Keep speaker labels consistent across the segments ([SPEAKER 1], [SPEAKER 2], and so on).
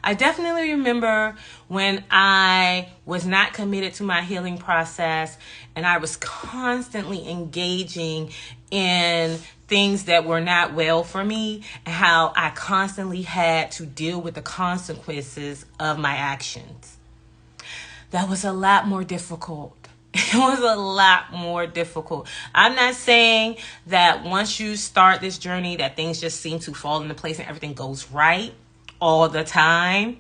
[SPEAKER 1] I definitely remember when I was not committed to my healing process and I was constantly engaging in things that were not well for me, and how I constantly had to deal with the consequences of my actions. That was a lot more difficult. It was a lot more difficult. I'm not saying that once you start this journey that things just seem to fall into place and everything goes right all the time.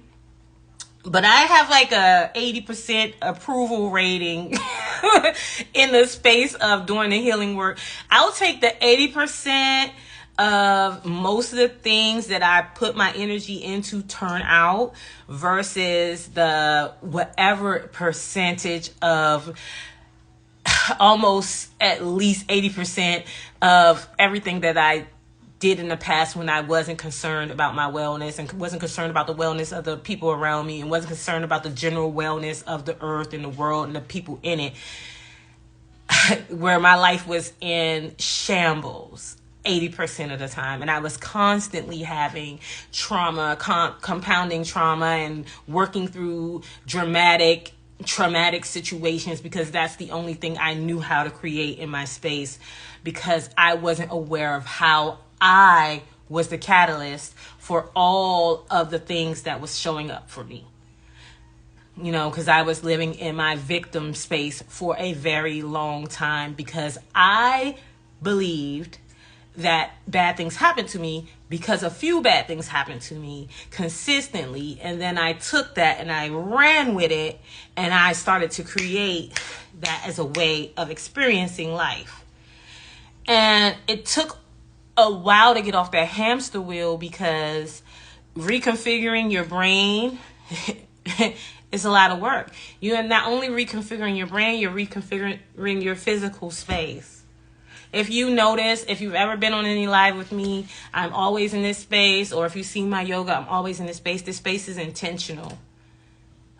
[SPEAKER 1] But I have like a 80% approval rating in the space of doing the healing work. I'll take the 80% of most of the things that I put my energy into turn out versus the whatever percentage of almost at least 80% of everything that I did in the past when I wasn't concerned about my wellness and wasn't concerned about the wellness of the people around me and wasn't concerned about the general wellness of the earth and the world and the people in it, where my life was in shambles 80% of the time. And I was constantly having trauma, compounding trauma, and working through traumatic situations, because that's the only thing I knew how to create in my space, because I wasn't aware of how I was the catalyst for all of the things that was showing up for me. Because I was living in my victim space for a very long time, because I believed that bad things happened to me because a few bad things happened to me consistently. And then I took that and I ran with it, and I started to create that as a way of experiencing life. And it took a while to get off that hamster wheel, because reconfiguring your brain is a lot of work. You're not only reconfiguring your brain, you're reconfiguring your physical space. If you notice, if you've ever been on any live with me, I'm always in this space, or if you've seen my yoga, I'm always in this space. This space is intentional,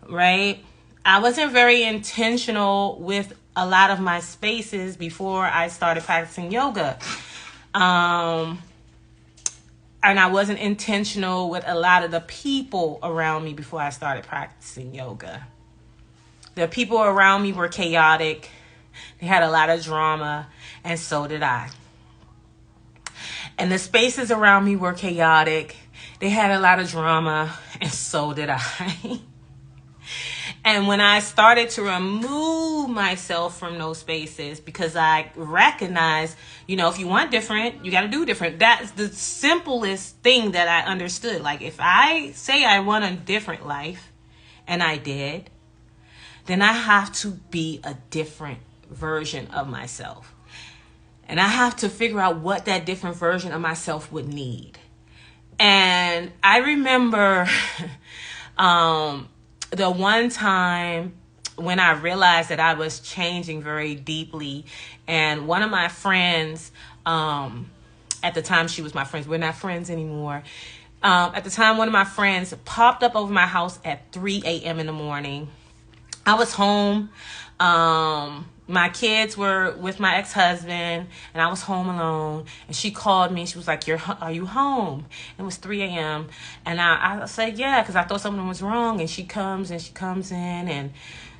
[SPEAKER 1] right? I wasn't very intentional with a lot of my spaces before I started practicing yoga. And I wasn't intentional with a lot of the people around me before I started practicing yoga. The people around me were chaotic. They had a lot of drama, and so did I. And the spaces around me were chaotic. They had a lot of drama, and so did I. And when I started to remove myself from those spaces, because I recognized, if you want different, you got to do different. That's the simplest thing that I understood. Like, if I say I want a different life, and I did, then I have to be a different version of myself. And I have to figure out what that different version of myself would need. And I remember the one time when I realized that I was changing very deeply, and one of my friends, at the time she was my friend, we're not friends anymore. At the time, one of my friends popped up over my house at 3 a.m. in the morning. I was home. My kids were with my ex-husband, and I was home alone. And she called me. She was like, are you home? It was 3 a.m. And I said, yeah, because I thought something was wrong. And she comes in, and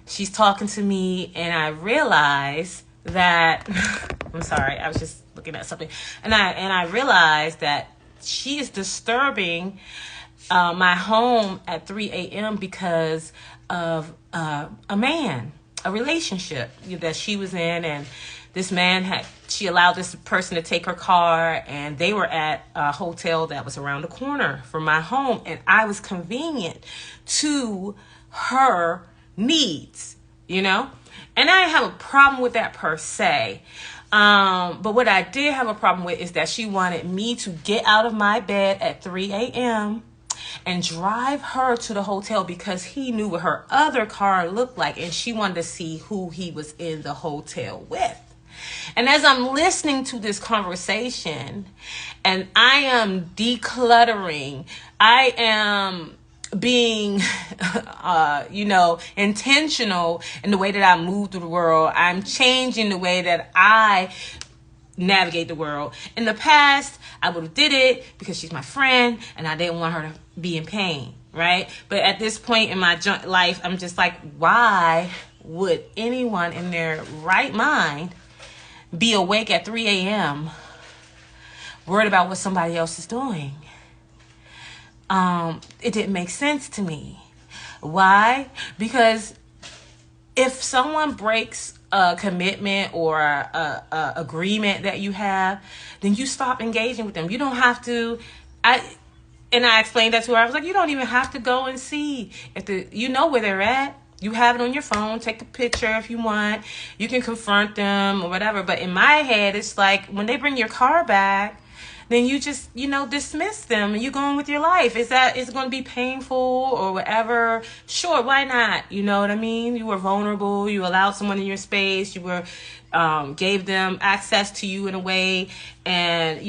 [SPEAKER 1] she's talking to me. And I realized that, I'm sorry, I was just looking at something. And I realized that she is disturbing my home at 3 a.m. because of a relationship that she was in, and this man she allowed this person to take her car, and they were at a hotel that was around the corner from my home, and I was convenient to her needs, and I didn't have a problem with that per se. But what I did have a problem with is that she wanted me to get out of my bed at 3 a.m. and drive her to the hotel, because he knew what her other car looked like, and she wanted to see who he was in the hotel with. And as I'm listening to this conversation, and I am decluttering, I am being, intentional in the way that I move through the world. I'm changing the way that I navigate the world. In the past, I would have did it because she's my friend and I didn't want her to be in pain. right? But at this point in my life, I'm just like, why would anyone in their right mind be awake at 3 a.m. worried about what somebody else is doing? It didn't make sense to me. Why? Because if someone breaks a commitment or a agreement that you have, then you stop engaging with them. You don't have to. I explained that to her. I was like, you don't even have to go and see if you know where they're at. You have it on your phone. Take a picture if you want. You can confront them or whatever. But in my head, it's like when they bring your car back, then you just, dismiss them and you go on with your life. Is it going to be painful or whatever? Sure, why not? You know what I mean? You were vulnerable. You allowed someone in your space. You were gave them access to you in a way. And,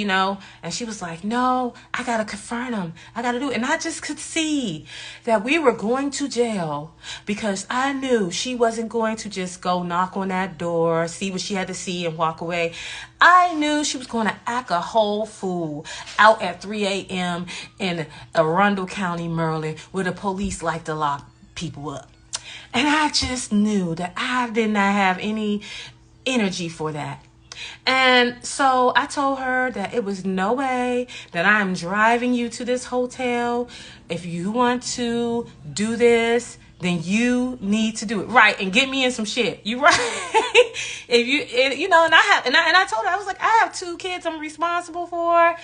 [SPEAKER 1] and she was like, no, I got to confront him. I got to do it. And I just could see that we were going to jail because I knew she wasn't going to just go knock on that door, see what she had to see and walk away. I knew she was going to act a whole fool out at 3 a.m. in Arundel County, Maryland, where the police like to lock people up. And I just knew that I did not have any energy for that. And so I told her that it was no way that I'm driving you to this hotel. If you want to do this, then you need to do it right and get me in some shit. You right? And I told her, I was like, I have 2 kids I'm responsible for.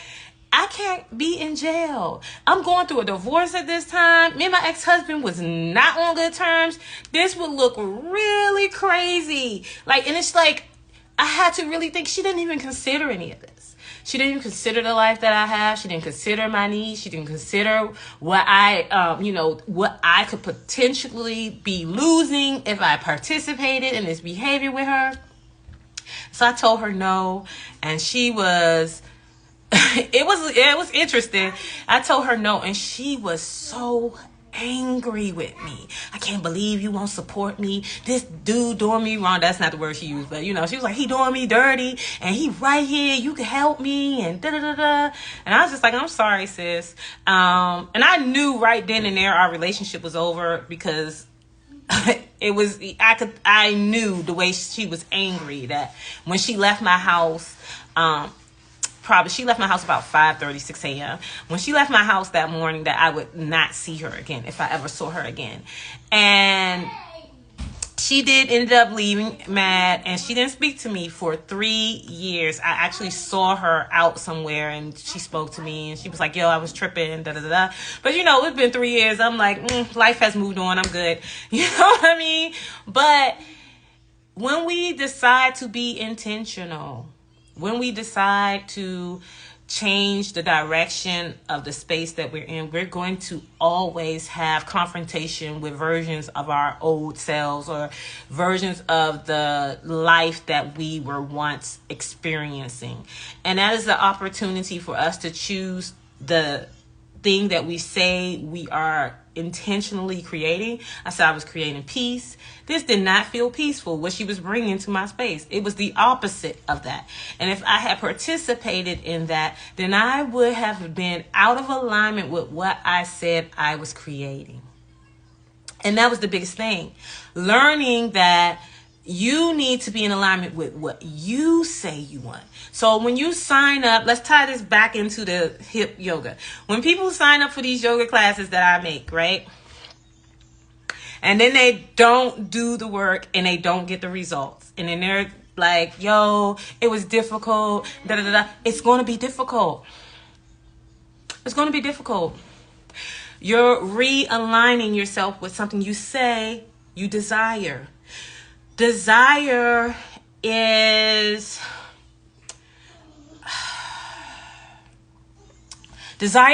[SPEAKER 1] I can't be in jail. I'm going through a divorce at this time. Me and my ex-husband was not on good terms. This would look really crazy. And it's like, I had to really think. She didn't even consider any of this. She didn't even consider the life that I have. She didn't consider my needs. She didn't consider what what I could potentially be losing if I participated in this behavior with her. So I told her no, and she was... it was interesting. I told her no, and she was so angry with me. I can't believe you won't support me. This dude doing me wrong. That's not the word she used, but she was like, he doing me dirty, and he right here. You can help me, and da da da da. And I was just like, I'm sorry, sis. And I knew right then and there our relationship was over because I knew the way she was angry that when she left my house. She left my house about 5:30, 6 a.m. When she left my house that morning, that I would not see her again if I ever saw her again. And she did end up leaving mad, and she didn't speak to me for 3 years. I actually saw her out somewhere, and she spoke to me, and she was like, yo, I was tripping, da da da. But it's been 3 years. I'm like, life has moved on. I'm good. You know what I mean? But when we decide to be intentional, when we decide to change the direction of the space that we're in, we're going to always have confrontation with versions of our old selves or versions of the life that we were once experiencing. And that is the opportunity for us to choose the thing that we say we are intentionally creating. I said I was creating peace. This did not feel peaceful, what she was bringing to my space. It was the opposite of that. And if I had participated in that, then I would have been out of alignment with what I said I was creating. And that was the biggest thing. Learning that you need to be in alignment with what you say you want. So when you sign up, let's tie this back into the hip yoga. When people sign up for these yoga classes that I make, right? And then they don't do the work and they don't get the results. And then they're like, yo, it was difficult. Da, da, da, da. It's going to be difficult. It's going to be difficult. You're realigning yourself with something you say you desire. Desire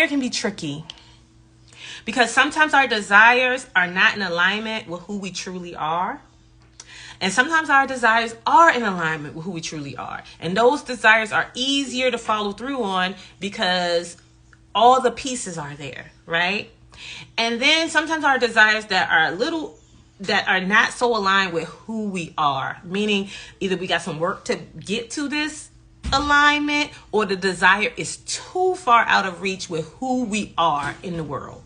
[SPEAKER 1] can be tricky because sometimes our desires are not in alignment with who we truly are. And sometimes our desires are in alignment with who we truly are. And those desires are easier to follow through on because all the pieces are there, right? And then sometimes our desires that are not so aligned with who we are, meaning either we got some work to get to this alignment or the desire is too far out of reach with who we are in the world.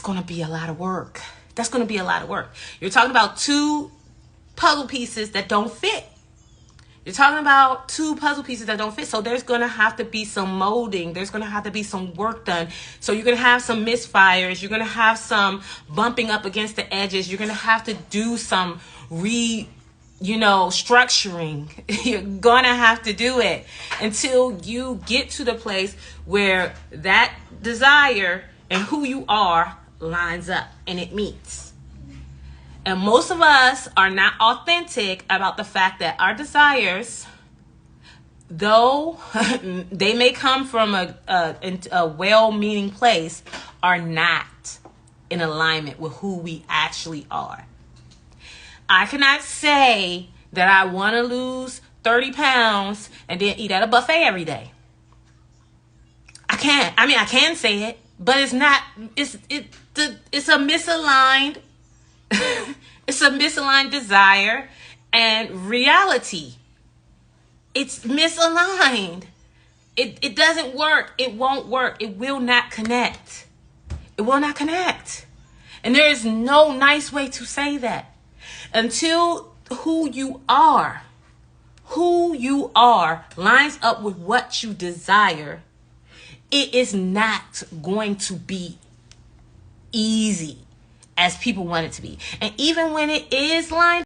[SPEAKER 1] going to be a lot of work. That's going to be a lot of work. You're talking about two puzzle pieces that don't fit. You're talking about two puzzle pieces that don't fit. So there's going to have to be some molding. There's going to have to be some work done. So you're going to have some misfires. You're going to have some bumping up against the edges. You're going to have to do some structuring. You're going to have to do it until you get to the place where that desire and who you are lines up and it meets. And most of us are not authentic about the fact that our desires, though they may come from a well-meaning place, are not in alignment with who we actually are. I cannot say that I want to lose 30 pounds and then eat at a buffet every day. I can't. I mean, I can say it, but it's not. It's a misaligned. It's a misaligned desire and reality. It's misaligned. It doesn't work. It won't work. It will not connect. It will not connect. And there is no nice way to say that. Until who you are lines up with what you desire, it is not going to be easy as people want it to be. And even when it is lined